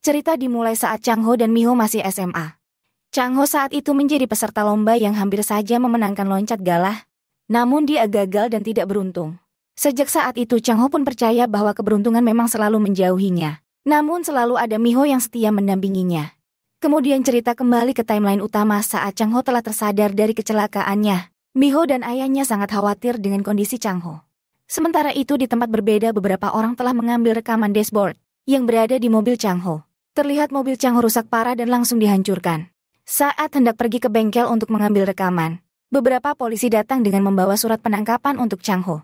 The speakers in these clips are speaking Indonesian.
Cerita dimulai saat Chang Ho dan Mi Ho masih SMA. Chang Ho saat itu menjadi peserta lomba yang hampir saja memenangkan loncat galah. Namun dia gagal dan tidak beruntung. Sejak saat itu Chang Ho pun percaya bahwa keberuntungan memang selalu menjauhinya. Namun selalu ada Mi Ho yang setia mendampinginya. Kemudian cerita kembali ke timeline utama saat Chang Ho telah tersadar dari kecelakaannya. Mi Ho dan ayahnya sangat khawatir dengan kondisi Chang Ho. Sementara itu di tempat berbeda beberapa orang telah mengambil rekaman dashboard yang berada di mobil Chang Ho. Terlihat mobil Chang Ho rusak parah dan langsung dihancurkan. Saat hendak pergi ke bengkel untuk mengambil rekaman, beberapa polisi datang dengan membawa surat penangkapan untuk Chang Ho.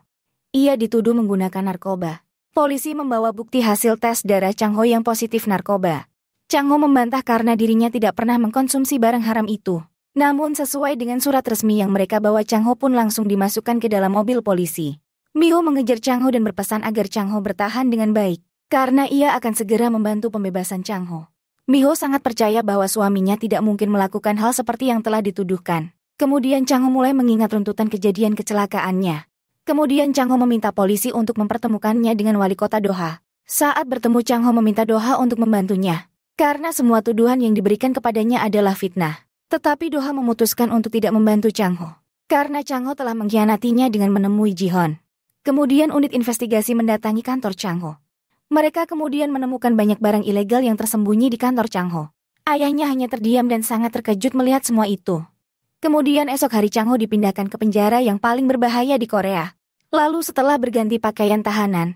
Ia dituduh menggunakan narkoba. Polisi membawa bukti hasil tes darah Chang Ho yang positif narkoba. Chang Ho membantah karena dirinya tidak pernah mengkonsumsi barang haram itu. Namun sesuai dengan surat resmi yang mereka bawa, Chang Ho pun langsung dimasukkan ke dalam mobil polisi. Mi Ho mengejar Chang Ho dan berpesan agar Chang Ho bertahan dengan baik, karena ia akan segera membantu pembebasan Chang Ho. Mi Ho sangat percaya bahwa suaminya tidak mungkin melakukan hal seperti yang telah dituduhkan. Kemudian Chang Ho mulai mengingat runtutan kejadian kecelakaannya. Kemudian Chang Ho meminta polisi untuk mempertemukannya dengan wali kota Doha. Saat bertemu, Chang Ho meminta Doha untuk membantunya, karena semua tuduhan yang diberikan kepadanya adalah fitnah. Tetapi Doha memutuskan untuk tidak membantu Chang Ho, karena Chang Ho telah mengkhianatinya dengan menemui Ji-Hon. Kemudian unit investigasi mendatangi kantor Chang Ho. Mereka kemudian menemukan banyak barang ilegal yang tersembunyi di kantor Chang Ho. Ayahnya hanya terdiam dan sangat terkejut melihat semua itu. Kemudian esok hari Chang Ho dipindahkan ke penjara yang paling berbahaya di Korea. Lalu setelah berganti pakaian tahanan,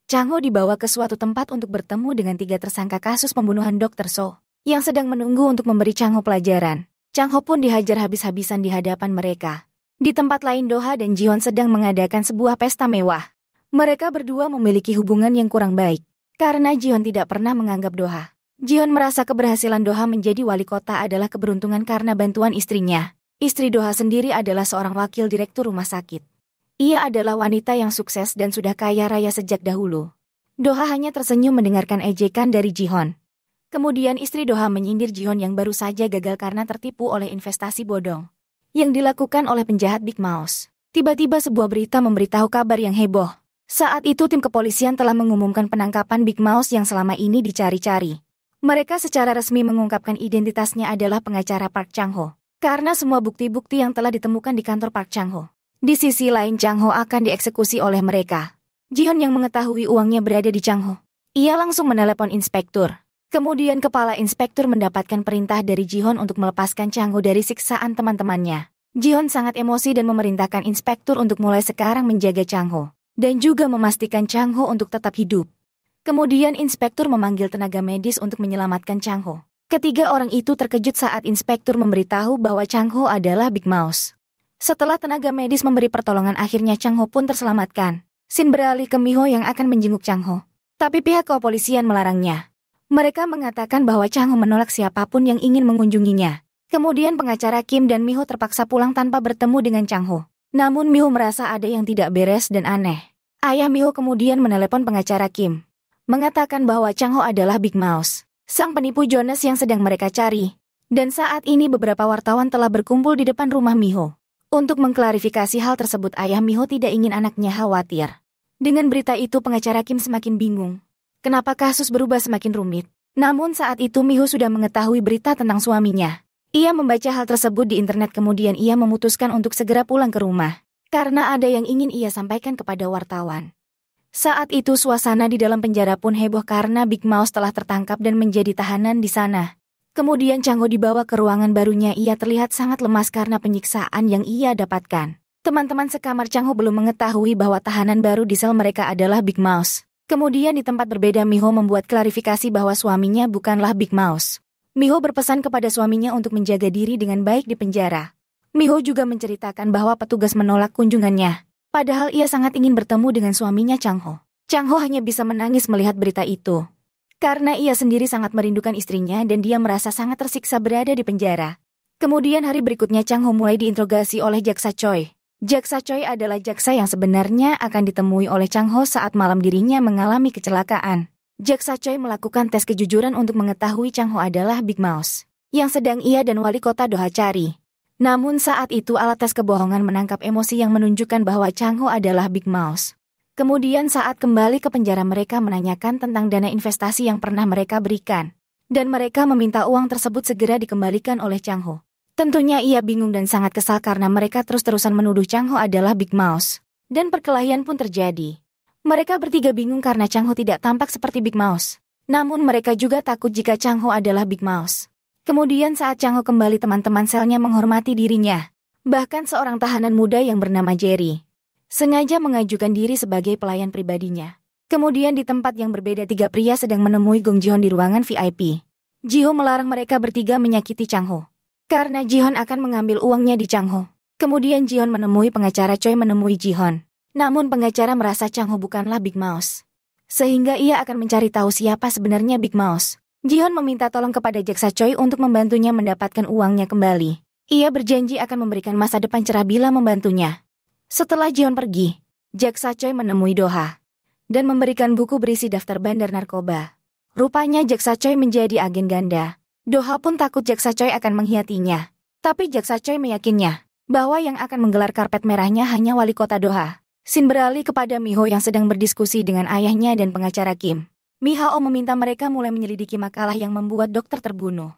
Chang Ho dibawa ke suatu tempat untuk bertemu dengan 3 tersangka kasus pembunuhan Dr. So, yang sedang menunggu untuk memberi Chang Ho pelajaran. Chang Ho pun dihajar habis-habisan di hadapan mereka. Di tempat lain, Doha dan Ji-Hon sedang mengadakan sebuah pesta mewah. Mereka berdua memiliki hubungan yang kurang baik, karena Ji-Hon tidak pernah menganggap Doha. Ji-Hon merasa keberhasilan Doha menjadi wali kota adalah keberuntungan karena bantuan istrinya. Istri Doha sendiri adalah seorang wakil direktur rumah sakit. Ia adalah wanita yang sukses dan sudah kaya raya sejak dahulu. Doha hanya tersenyum mendengarkan ejekan dari Ji-Hon. Kemudian istri Doha menyindir Ji-Hon yang baru saja gagal karena tertipu oleh investasi bodong yang dilakukan oleh penjahat Big Mouse. Tiba-tiba sebuah berita memberitahu kabar yang heboh. Saat itu tim kepolisian telah mengumumkan penangkapan Big Mouse yang selama ini dicari-cari. Mereka secara resmi mengungkapkan identitasnya adalah pengacara Park Chang Ho, karena semua bukti-bukti yang telah ditemukan di kantor Park Chang Ho. Di sisi lain, Chang Ho akan dieksekusi oleh mereka. Ji-Hon yang mengetahui uangnya berada di Chang Ho, ia langsung menelepon inspektur. Kemudian kepala inspektur mendapatkan perintah dari Ji-Hon untuk melepaskan Chang Ho dari siksaan teman-temannya. Ji-Hon sangat emosi dan memerintahkan inspektur untuk mulai sekarang menjaga Chang Ho dan juga memastikan Chang Ho untuk tetap hidup. Kemudian inspektur memanggil tenaga medis untuk menyelamatkan Chang Ho. Ketiga orang itu terkejut saat inspektur memberitahu bahwa Chang Ho adalah Big Mouse. Setelah tenaga medis memberi pertolongan, akhirnya Chang Ho pun terselamatkan. Scene beralih ke Mi Ho yang akan menjenguk Chang Ho, tapi pihak kepolisian melarangnya. Mereka mengatakan bahwa Chang Ho menolak siapapun yang ingin mengunjunginya. Kemudian pengacara Kim dan Mi Ho terpaksa pulang tanpa bertemu dengan Chang Ho. Namun Mi Ho merasa ada yang tidak beres dan aneh. Ayah Mi Ho kemudian menelepon pengacara Kim, mengatakan bahwa Chang Ho adalah Big Mouse, sang penipu Jonas yang sedang mereka cari. Dan saat ini beberapa wartawan telah berkumpul di depan rumah Mi Ho. Untuk mengklarifikasi hal tersebut, ayah Mi Ho tidak ingin anaknya khawatir. Dengan berita itu pengacara Kim semakin bingung. Kenapa kasus berubah semakin rumit? Namun saat itu Mi Ho sudah mengetahui berita tentang suaminya. Ia membaca hal tersebut di internet, kemudian ia memutuskan untuk segera pulang ke rumah, karena ada yang ingin ia sampaikan kepada wartawan. Saat itu suasana di dalam penjara pun heboh karena Big Mouse telah tertangkap dan menjadi tahanan di sana. Kemudian Chang Ho dibawa ke ruangan barunya. Ia terlihat sangat lemas karena penyiksaan yang ia dapatkan. Teman-teman sekamar Chang Ho belum mengetahui bahwa tahanan baru di sel mereka adalah Big Mouse. Kemudian di tempat berbeda, Mi Ho membuat klarifikasi bahwa suaminya bukanlah Big Mouse. Mi Ho berpesan kepada suaminya untuk menjaga diri dengan baik di penjara. Mi Ho juga menceritakan bahwa petugas menolak kunjungannya, padahal ia sangat ingin bertemu dengan suaminya Chang Ho. Chang Ho hanya bisa menangis melihat berita itu, karena ia sendiri sangat merindukan istrinya dan dia merasa sangat tersiksa berada di penjara. Kemudian hari berikutnya Chang Ho mulai diinterogasi oleh Jaksa Choi. Jaksa Choi adalah jaksa yang sebenarnya akan ditemui oleh Chang Ho saat malam dirinya mengalami kecelakaan. Jaksa Choi melakukan tes kejujuran untuk mengetahui Chang Ho adalah Big Mouse yang sedang ia dan wali kota Doha cari. Namun saat itu alat tes kebohongan menangkap emosi yang menunjukkan bahwa Chang Ho adalah Big Mouse. Kemudian saat kembali ke penjara mereka menanyakan tentang dana investasi yang pernah mereka berikan. dan mereka meminta uang tersebut segera dikembalikan oleh Chang Ho. Tentunya ia bingung dan sangat kesal karena mereka terus-terusan menuduh Chang Ho adalah Big Mouse. Dan perkelahian pun terjadi. Mereka bertiga bingung karena Chang Ho tidak tampak seperti Big Mouse. Namun mereka juga takut jika Chang Ho adalah Big Mouse. Kemudian saat Chang Ho kembali, teman-teman selnya menghormati dirinya. Bahkan seorang tahanan muda yang bernama Jerry sengaja mengajukan diri sebagai pelayan pribadinya. Kemudian di tempat yang berbeda, tiga pria sedang menemui Gong Ji-hoon di ruangan VIP. Ji-ho melarang mereka bertiga menyakiti Chang Ho karena Ji-hoon akan mengambil uangnya di Chang Ho. Kemudian Ji-hoon menemui pengacara Choi menemui Ji-hoon. Namun pengacara merasa Chang Ho bukanlah Big Mouse, sehingga ia akan mencari tahu siapa sebenarnya Big Mouse. Ji-hoon meminta tolong kepada jaksa Choi untuk membantunya mendapatkan uangnya kembali. Ia berjanji akan memberikan masa depan cerah bila membantunya. Setelah Ji-hoon pergi, jaksa Choi menemui Do-ha dan memberikan buku berisi daftar bandar narkoba. Rupanya jaksa Choi menjadi agen ganda. Do-ha pun takut jaksa Choi akan mengkhianatinya. Tapi jaksa Choi meyakinnya bahwa yang akan menggelar karpet merahnya hanya wali kota Do-ha. Sin beralih kepada Mi-ho yang sedang berdiskusi dengan ayahnya dan pengacara Kim. Mi-ho meminta mereka mulai menyelidiki makalah yang membuat dokter terbunuh.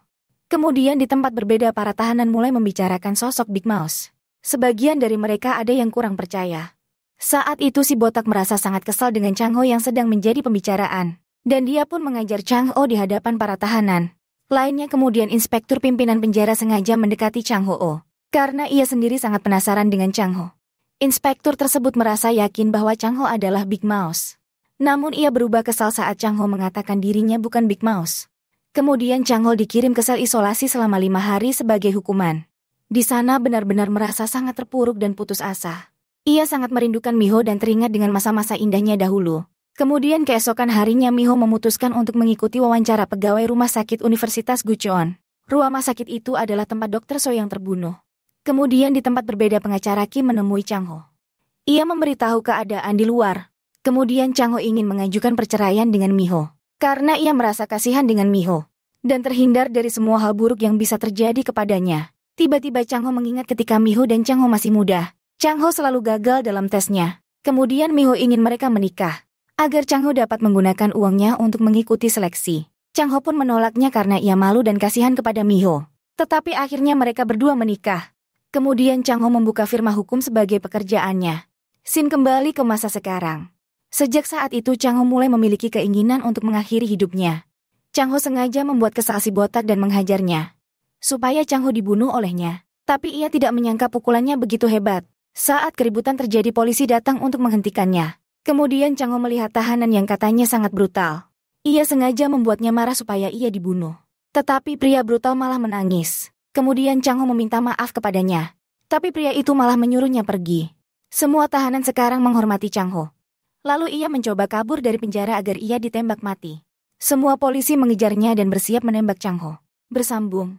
Kemudian di tempat berbeda para tahanan mulai membicarakan sosok Big Mouse. Sebagian dari mereka ada yang kurang percaya. Saat itu si botak merasa sangat kesal dengan Chang Ho yang sedang menjadi pembicaraan. Dan dia pun mengajar Chang Ho di hadapan para tahanan. Lainnya kemudian inspektur pimpinan penjara sengaja mendekati Chang Ho karena ia sendiri sangat penasaran dengan Chang Ho. Inspektur tersebut merasa yakin bahwa Chang Ho adalah Big Mouse. Namun ia berubah kesal saat Chang Ho mengatakan dirinya bukan Big Mouse. Kemudian Chang Ho dikirim ke sel isolasi selama 5 hari sebagai hukuman. Di sana benar-benar merasa sangat terpuruk dan putus asa. Ia sangat merindukan Mi-ho dan teringat dengan masa-masa indahnya dahulu. Kemudian keesokan harinya Mi-ho memutuskan untuk mengikuti wawancara pegawai rumah sakit Universitas Gucheon. Rumah sakit itu adalah tempat Dr. So yang terbunuh. Kemudian di tempat berbeda pengacara Kim menemui Chang Ho. Ia memberitahu keadaan di luar. Kemudian Chang Ho ingin mengajukan perceraian dengan Mi-ho karena ia merasa kasihan dengan Mi-ho dan terhindar dari semua hal buruk yang bisa terjadi kepadanya. Tiba-tiba Chang Ho mengingat ketika Mi-ho dan Chang Ho masih muda. Chang Ho selalu gagal dalam tesnya. Kemudian Mi-ho ingin mereka menikah agar Chang Ho dapat menggunakan uangnya untuk mengikuti seleksi. Chang Ho pun menolaknya karena ia malu dan kasihan kepada Mi-ho. Tetapi akhirnya mereka berdua menikah. Kemudian Chang Ho membuka firma hukum sebagai pekerjaannya. Sin kembali ke masa sekarang. Sejak saat itu Chang Ho mulai memiliki keinginan untuk mengakhiri hidupnya. Chang Ho sengaja membuat kesal si botak dan menghajarnya supaya Chang Ho dibunuh olehnya. Tapi ia tidak menyangka pukulannya begitu hebat. Saat keributan terjadi, polisi datang untuk menghentikannya. Kemudian Chang Ho melihat tahanan yang katanya sangat brutal. Ia sengaja membuatnya marah supaya ia dibunuh. Tetapi pria brutal malah menangis. Kemudian Chang Ho meminta maaf kepadanya. Tapi pria itu malah menyuruhnya pergi. Semua tahanan sekarang menghormati Chang Ho. Lalu ia mencoba kabur dari penjara agar ia ditembak mati. Semua polisi mengejarnya dan bersiap menembak Chang Ho. Bersambung.